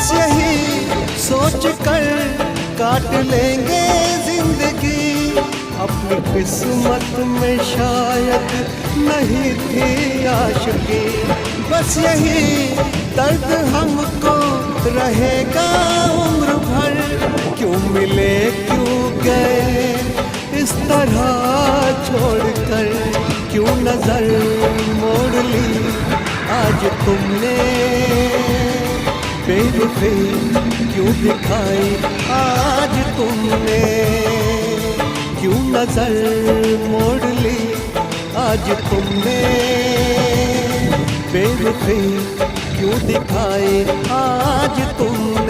बस यही सोच कर काट लेंगे जिंदगी। अपनी किस्मत में शायद नहीं थी आशिकी। बस यही दर्द हमको रहेगा उम्र भर। क्यों मिले क्यों गए इस तरह छोड़कर। क्यों नजर मोड़ ली आज तुमने। बेवफी क्यों दिखाई आज तुमने। क्यों नजर मोड़ ली आज तुमने। बेवफी क्यों दिखाई आज तुमने।